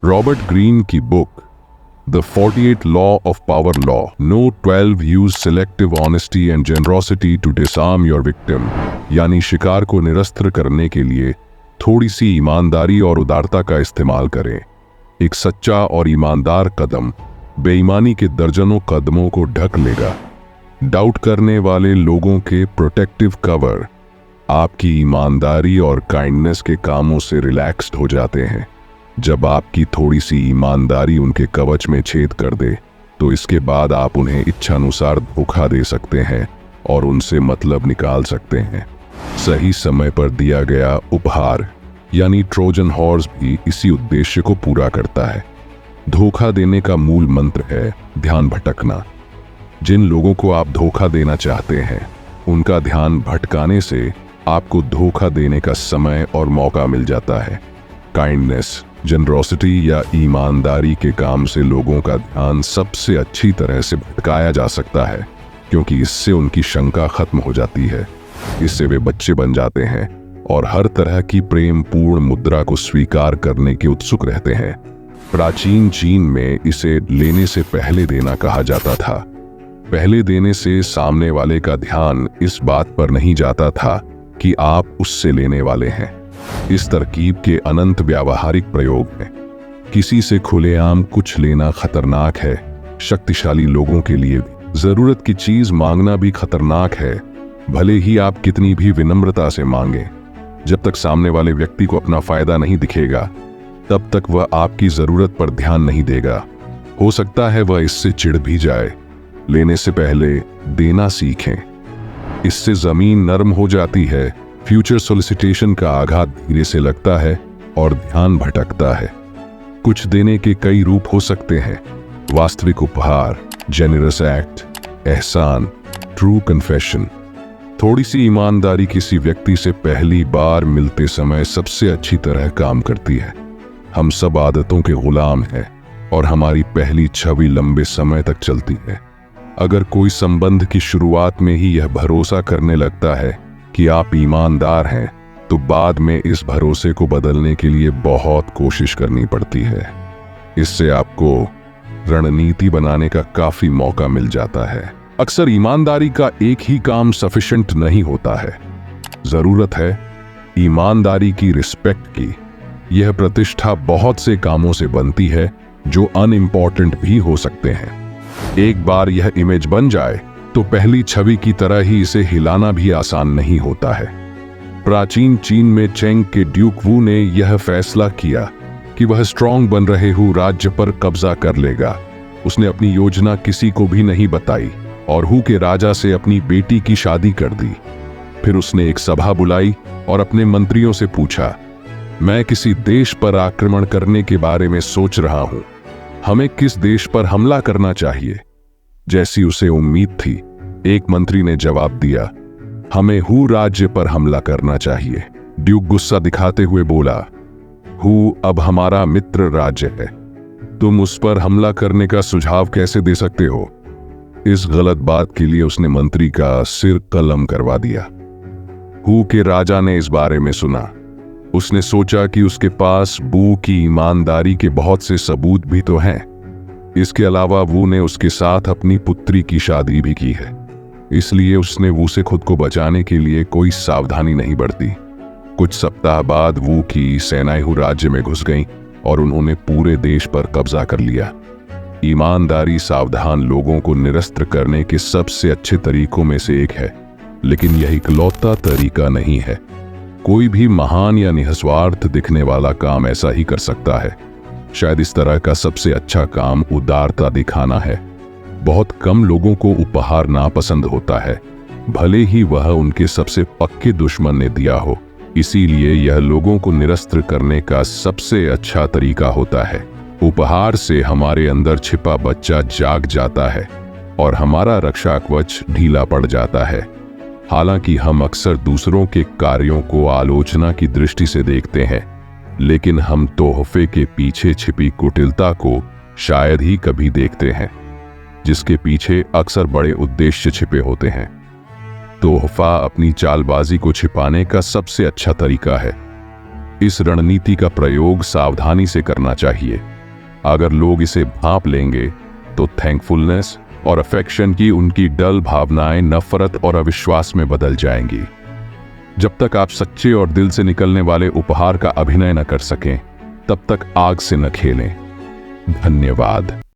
Robert Green की book the 48 law of power law, no 12 use selective honesty and generosity to disarm your victim, यानी शिकार को निरस्त्र करने के लिए थोड़ी सी ईमानदारी और उदारता का इस्तेमाल करें। एक सच्चा और ईमानदार कदम बेईमानी के दर्जनों कदमों को ढक लेगा। डाउट करने वाले लोगों के प्रोटेक्टिव कवर आपकी ईमानदारी और काइंडनेस के कामों से रिलैक्स्ड हो जाते हैं। जब आपकी थोड़ी सी ईमानदारी उनके कवच में छेद कर दे तो इसके बाद आप उन्हें इच्छानुसार धोखा दे सकते हैं और उनसे मतलब निकाल सकते हैं। सही समय पर दिया गया उपहार यानी ट्रोजन हॉर्स भी इसी उद्देश्य को पूरा करता है। धोखा देने का मूल मंत्र है ध्यान भटकना। जिन लोगों को आप धोखा देना चाहते हैं उनका ध्यान भटकाने से आपको धोखा देने का समय और मौका मिल जाता है। काइंडनेस, जनरोसिटी या ईमानदारी के काम से लोगों का ध्यान सबसे अच्छी तरह से भटकाया जा सकता है, क्योंकि इससे उनकी शंका खत्म हो जाती है। इससे वे बच्चे बन जाते हैं और हर तरह की प्रेम पूर्ण मुद्रा को स्वीकार करने के उत्सुक रहते हैं। प्राचीन चीन में इसे लेने से पहले देना कहा जाता था। पहले देने से सामने वाले का ध्यान इस बात पर नहीं जाता था कि आप उससे लेने वाले हैं। इस तरकीब के अनंत व्यावहारिक प्रयोग हैं। किसी से खुलेआम कुछ लेना खतरनाक है, शक्तिशाली लोगों के लिए जरूरत की चीज मांगना भी खतरनाक है, भले ही आप कितनी भी विनम्रता से मांगें। जब तक सामने वाले व्यक्ति को अपना फायदा नहीं दिखेगा तब तक वह आपकी जरूरत पर ध्यान नहीं देगा। हो सकता है वह इससे चिढ़ भी जाए। लेने से पहले देना सीखें, इससे जमीन नरम हो जाती है। फ्यूचर सोलिसिटेशन का आघात धीरे से लगता है और ध्यान भटकता है। कुछ देने के कई रूप हो सकते हैं: वास्तविक उपहार, जेनरस एक्ट, एहसान, ट्रू कन्फेशन। थोड़ी सी ईमानदारी किसी व्यक्ति से पहली बार मिलते समय सबसे अच्छी तरह काम करती है। हम सब आदतों के गुलाम हैं और हमारी पहली छवि लंबे समय तक चलती है। अगर कोई संबंध की शुरुआत में ही यह भरोसा करने लगता है कि आप ईमानदार हैं, तो बाद में इस भरोसे को बदलने के लिए बहुत कोशिश करनी पड़ती है। इससे आपको रणनीति बनाने का काफी मौका मिल जाता है। अक्सर ईमानदारी का एक ही काम सफिशिएंट नहीं होता है। जरूरत है ईमानदारी की रिस्पेक्ट की। यह प्रतिष्ठा बहुत से कामों से बनती है जो अनइम्पॉर्टेंट भी हो सकते हैं। एक बार यह इमेज बन जाए तो पहली छवि की तरह ही इसे हिलाना भी आसान नहीं होता है। प्राचीन चीन में चेंग के ड्यूक वू ने यह फैसला किया कि वह स्ट्रांग बन रहे हु राज्य पर कब्जा कर लेगा। उसने अपनी योजना किसी को भी नहीं बताई और हु के राजा से अपनी बेटी की शादी कर दी। फिर उसने एक सभा बुलाई और अपने मंत्रियों से पूछा, मैं किसी देश पर आक्रमण करने के बारे में सोच रहा हूं, हमें किस देश पर हमला करना चाहिए? जैसी उसे उम्मीद थी, एक मंत्री ने जवाब दिया, हमें हु राज्य पर हमला करना चाहिए। ड्यूक गुस्सा दिखाते हुए बोला, हु अब हमारा मित्र राज्य है, तुम उस पर हमला करने का सुझाव कैसे दे सकते हो? इस गलत बात के लिए उसने मंत्री का सिर कलम करवा दिया। हु के राजा ने इस बारे में सुना। उसने सोचा कि उसके पास वू की ईमानदारी के बहुत से सबूत भी तो हैं। इसके अलावा वू ने उसके साथ अपनी पुत्री की शादी भी की है, इसलिए उसने वू से खुद को बचाने के लिए कोई सावधानी नहीं बरती। कुछ सप्ताह बाद वू की सेनाएं हु राज्य में घुस गईं और उन्होंने पूरे देश पर कब्जा कर लिया। ईमानदारी सावधान लोगों को निरस्त्र करने के सबसे अच्छे तरीकों में से एक है, लेकिन यह इकलौता तरीका नहीं है। कोई भी महान या निस्वार्थ दिखने वाला काम ऐसा ही कर सकता है। शायद इस तरह का सबसे अच्छा काम उदारता दिखाना है। बहुत कम लोगों को उपहार नापसंद होता है, भले ही वह उनके सबसे पक्के दुश्मन ने दिया हो। इसीलिए यह लोगों को निरस्त्र करने का सबसे अच्छा तरीका होता है। उपहार से हमारे अंदर छिपा बच्चा जाग जाता है और हमारा रक्षा कवच ढीला पड़ जाता है। हालांकि हम अक्सर दूसरों के कार्यों को आलोचना की दृष्टि से देखते हैं, लेकिन हम तोहफे के पीछे छिपी कुटिलता को शायद ही कभी देखते हैं, जिसके पीछे अक्सर बड़े उद्देश्य छिपे होते हैं। तोहफा अपनी चालबाजी को छिपाने का सबसे अच्छा तरीका है। इस रणनीति का प्रयोग सावधानी से करना चाहिए। अगर लोग इसे भांप लेंगे तो थैंकफुलनेस और अफेक्शन की उनकी डल भावनाएं नफरत और अविश्वास में बदल जाएंगी। जब तक आप सच्चे और दिल से निकलने वाले उपहार का अभिनय न कर सकें, तब तक आग से न खेलें। धन्यवाद।